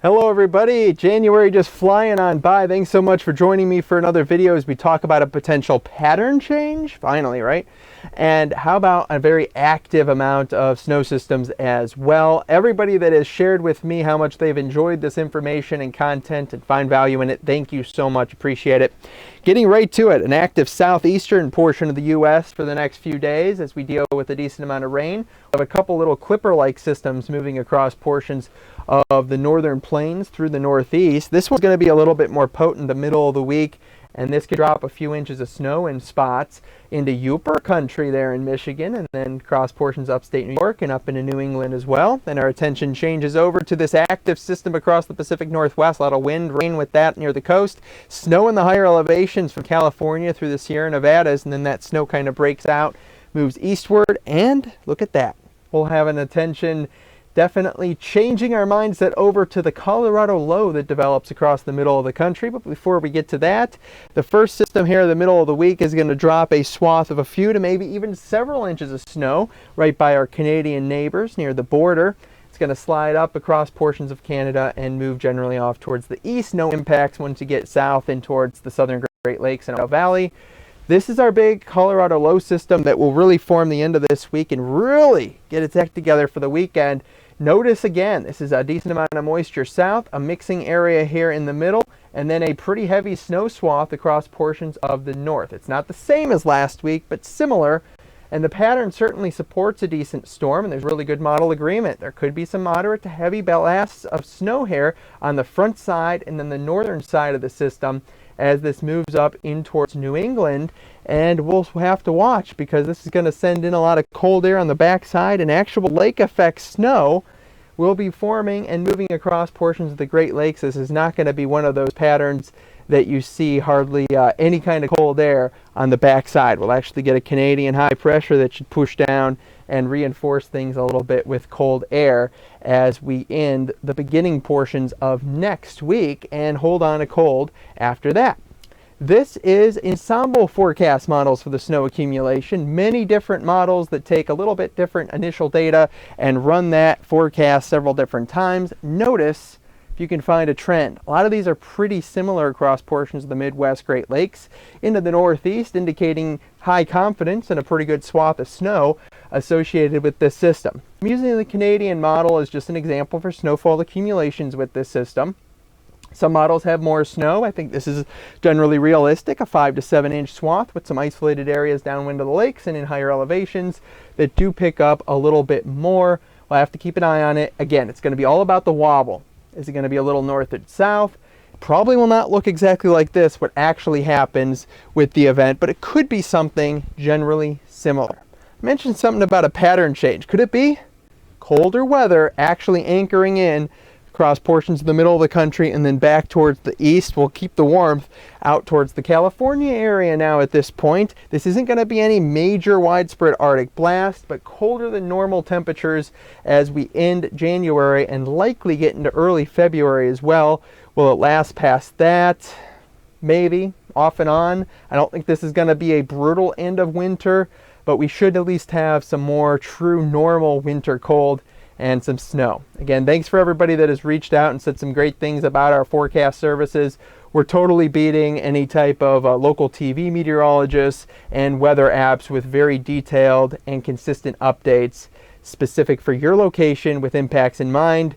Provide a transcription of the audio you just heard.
Hello everybody, January just flying on by. Thanks so much for joining me for another video as we talk about a potential pattern change, finally, right? And how about a very active amount of snow systems as well. Everybody that has shared with me how much they've enjoyed this information and content and find value in it, thank you so much, appreciate it. Getting right to it, an active southeastern portion of the U.S. for the next few days as we deal with a decent amount of rain. We have a couple little clipper-like systems moving across portions of the northern plains through the northeast. This one's going to be a little bit more potent the middle of the week, and this could drop a few inches of snow in spots into Yooper country there in Michigan, and then cross portions of upstate New York and up into New England as well. Then our attention changes over to this active system across the Pacific Northwest. A lot of wind, rain with that near the coast. Snow in the higher elevations from California through the Sierra Nevadas, and then that snow kind of breaks out, moves eastward, and look at that. We'll have an attention definitely changing our mindset over to the Colorado low that develops across the middle of the country. But before we get to that, the first system here in the middle of the week is going to drop a swath of a few to maybe even several inches of snow right by our Canadian neighbors near the border. It's going to slide up across portions of Canada and move generally off towards the east. No impacts once you get south and towards the southern Great Lakes and Ohio Valley. This is our big Colorado low system that will really form the end of this week and really get its act together for the weekend. Notice again, this is a decent amount of moisture south, a mixing area here in the middle, and then a pretty heavy snow swath across portions of the north. It's not the same as last week, but similar, and the pattern certainly supports a decent storm, and there's really good model agreement. There could be some moderate to heavy blasts of snow here on the front side and then the northern side of the system as this moves up in towards New England, and we'll have to watch because this is going to send in a lot of cold air on the backside, and actual lake effect snow will be forming and moving across portions of the Great Lakes. This is not going to be one of those patterns that you see hardly any kind of cold air on the backside. We'll actually get a Canadian high pressure that should push down and reinforce things a little bit with cold air as we end the beginning portions of next week and hold on to cold after that. This is ensemble forecast models for the snow accumulation. Many different models that take a little bit different initial data and run that forecast several different times. Notice if you can find a trend. A lot of these are pretty similar across portions of the Midwest Great Lakes into the Northeast, indicating high confidence and a pretty good swath of snow associated with this system. I'm using the Canadian model as just an example for snowfall accumulations with this system. Some models have more snow. I think this is generally realistic, a 5 to 7 inch swath with some isolated areas downwind of the lakes and in higher elevations that do pick up a little bit more. We'll have to keep an eye on it. Again, it's going to be all about the wobble. Is it going to be a little north and south? Probably will not look exactly like this, what actually happens with the event, but it could be something generally similar. I mentioned something about a pattern change. Could it be colder weather actually anchoring in across portions of the middle of the country and then back towards the east? We'll keep the warmth out towards the California area now at this point. This isn't going to be any major widespread Arctic blast, but colder than normal temperatures as we end January and likely get into early February as well. Will it last past that? Maybe, off and on. I don't think this is going to be a brutal end of winter, but we should at least have some more true normal winter cold and some snow. Again, thanks for everybody that has reached out and said some great things about our forecast services. We're totally beating any type of local TV meteorologists and weather apps with very detailed and consistent updates specific for your location with impacts in mind.